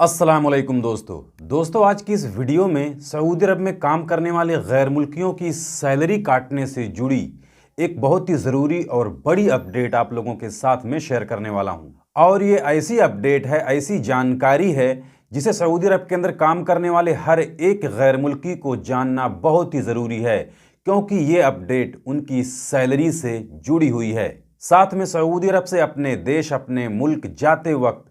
अस्सलामुअलैकुम दोस्तों आज की इस वीडियो में सऊदी अरब में काम करने वाले गैर मुल्कियों की सैलरी काटने से जुड़ी एक बहुत ही ज़रूरी और बड़ी अपडेट आप लोगों के साथ में शेयर करने वाला हूं। और ये ऐसी अपडेट है, ऐसी जानकारी है जिसे सऊदी अरब के अंदर काम करने वाले हर एक गैर मुल्की को जानना बहुत ही ज़रूरी है, क्योंकि ये अपडेट उनकी सैलरी से जुड़ी हुई है। साथ में सऊदी अरब से अपने देश, अपने मुल्क जाते वक्त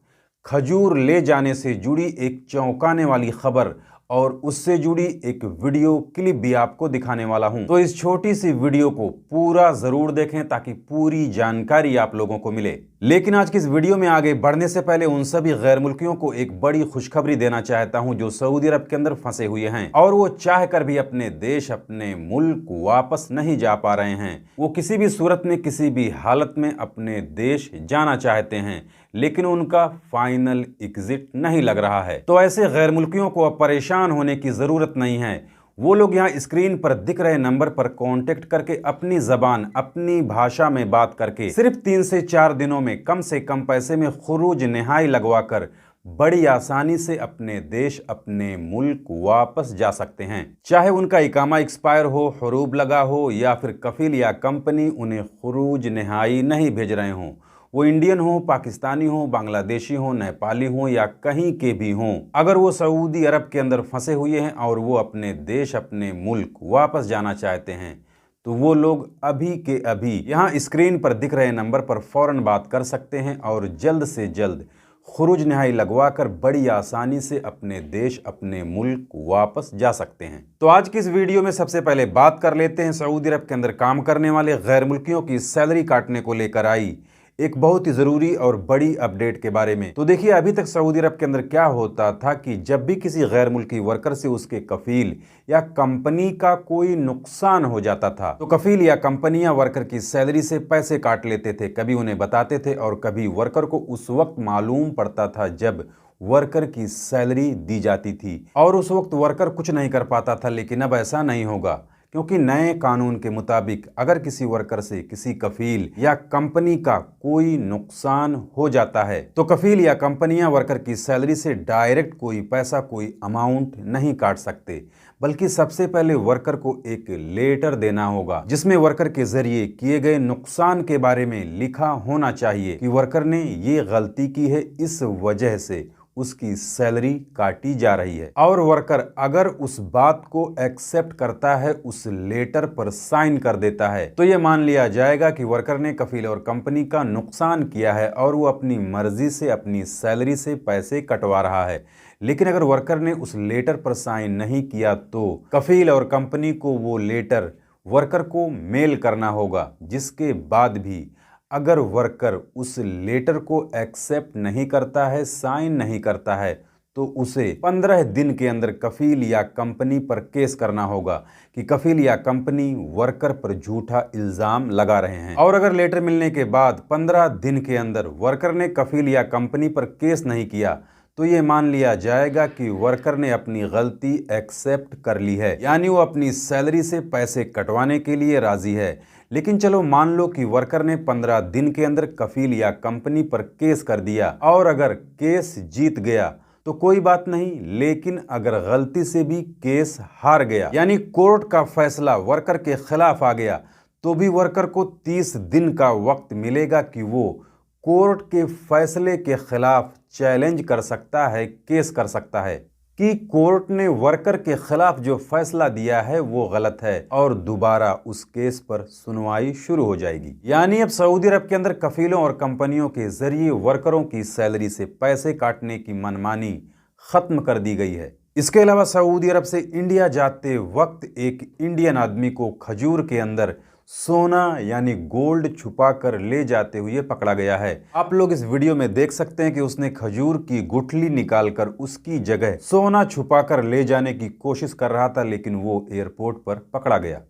खजूर ले जाने से जुड़ी एक चौंकाने वाली खबर और उससे जुड़ी एक वीडियो क्लिप भी आपको दिखाने वाला हूं। तो इस छोटी सी वीडियो को पूरा जरूर देखें ताकि पूरी जानकारी आप लोगों को मिले। लेकिन आज की इस वीडियो में आगे बढ़ने से पहले उन सभी गैर मुल्कियों को एक बड़ी खुशखबरी देना चाहता हूं जो सऊदी अरब के अंदर फंसे हुए हैं और वो चाह कर भी अपने देश, अपने मुल्क वापस नहीं जा पा रहे हैं। वो किसी भी सूरत में, किसी भी हालत में अपने देश जाना चाहते हैं, लेकिन उनका फाइनल एग्जिट नहीं लग रहा है। तो ऐसे गैर मुल्कियों को अब परेशान होने की जरूरत नहीं है। वो लोग यहाँ स्क्रीन पर दिख रहे नंबर पर कांटेक्ट करके अपनी जबान, अपनी भाषा में बात करके सिर्फ 3 से 4 दिनों में कम से कम पैसे में खुरूज नहाई लगवाकर बड़ी आसानी से अपने देश, अपने मुल्क वापस जा सकते हैं। चाहे उनका इकामा एक्सपायर हो, हुरूब लगा हो या फिर कफील या कंपनी उन्हें खुरूज नहाई नहीं भेज रहे हों। वो इंडियन हो, पाकिस्तानी हो, बांग्लादेशी हो, नेपाली हो या कहीं के भी हों, अगर वो सऊदी अरब के अंदर फंसे हुए हैं और वो अपने देश, अपने मुल्क वापस जाना चाहते हैं, तो वो लोग अभी के अभी यहाँ स्क्रीन पर दिख रहे नंबर पर फौरन बात कर सकते हैं और जल्द से जल्द खुरूज नहाई लगवाकर बड़ी आसानी से अपने देश, अपने मुल्क वापस जा सकते हैं। तो आज की इस वीडियो में सबसे पहले बात कर लेते हैं सऊदी अरब के अंदर काम करने वाले गैर मुल्कियों की सैलरी काटने को लेकर आई एक बहुत ही ज़रूरी और बड़ी अपडेट के बारे में। तो देखिए, अभी तक सऊदी अरब के अंदर क्या होता था कि जब भी किसी गैर मुल्की वर्कर से उसके कफील या कंपनी का कोई नुकसान हो जाता था तो कफील या कंपनी या वर्कर की सैलरी से पैसे काट लेते थे। कभी उन्हें बताते थे और कभी वर्कर को उस वक्त मालूम पड़ता था जब वर्कर की सैलरी दी जाती थी और उस वक्त वर्कर कुछ नहीं कर पाता था। लेकिन अब ऐसा नहीं होगा, क्योंकि नए कानून के मुताबिक अगर किसी वर्कर से, किसी कफील या कंपनी का कोई नुकसान हो जाता है तो कफील या कंपनी या वर्कर की सैलरी से डायरेक्ट कोई पैसा, कोई अमाउंट नहीं काट सकते, बल्कि सबसे पहले वर्कर को एक लेटर देना होगा जिसमें वर्कर के जरिए किए गए नुकसान के बारे में लिखा होना चाहिए कि वर्कर ने ये गलती की है, इस वजह से उसकी सैलरी काटी जा रही है। और वर्कर अगर उस बात को एक्सेप्ट करता है, उस लेटर पर साइन कर देता है, तो ये मान लिया जाएगा कि वर्कर ने कफील और कंपनी का नुकसान किया है और वो अपनी मर्जी से अपनी सैलरी से पैसे कटवा रहा है। लेकिन अगर वर्कर ने उस लेटर पर साइन नहीं किया तो कफील और कंपनी को वो लेटर वर्कर को मेल करना होगा, जिसके बाद भी अगर वर्कर उस लेटर को एक्सेप्ट नहीं करता है, साइन नहीं करता है, तो उसे 15 दिन के अंदर कफील या कंपनी पर केस करना होगा कि कफील या कंपनी वर्कर पर झूठा इल्ज़ाम लगा रहे हैं। और अगर लेटर मिलने के बाद 15 दिन के अंदर वर्कर ने कफील या कंपनी पर केस नहीं किया तो ये मान लिया जाएगा कि वर्कर ने अपनी गलती एक्सेप्ट कर ली है, यानी वो अपनी सैलरी से पैसे कटवाने के लिए राजी है। लेकिन चलो मान लो कि वर्कर ने 15 दिन के अंदर कफील या कंपनी पर केस कर दिया और अगर केस जीत गया तो कोई बात नहीं, लेकिन अगर गलती से भी केस हार गया, यानी कोर्ट का फैसला वर्कर के खिलाफ आ गया, तो भी वर्कर को 30 दिन का वक्त मिलेगा कि वो कोर्ट के फैसले के खिलाफ चैलेंज कर सकता है, केस कर सकता है कि कोर्ट ने वर्कर के खिलाफ जो फैसला दिया है वो गलत है और दोबारा उस केस पर सुनवाई शुरू हो जाएगी। यानी अब सऊदी अरब के अंदर कफीलों और कंपनियों के जरिए वर्करों की सैलरी से पैसे काटने की मनमानी खत्म कर दी गई है। इसके अलावा सऊदी अरब से इंडिया जाते वक्त एक इंडियन आदमी को खजूर के अंदर सोना यानी गोल्ड छुपा कर ले जाते हुए पकड़ा गया है। आप लोग इस वीडियो में देख सकते हैं कि उसने खजूर की गुठली निकालकर उसकी जगह सोना छुपा कर ले जाने की कोशिश कर रहा था, लेकिन वो एयरपोर्ट पर पकड़ा गया।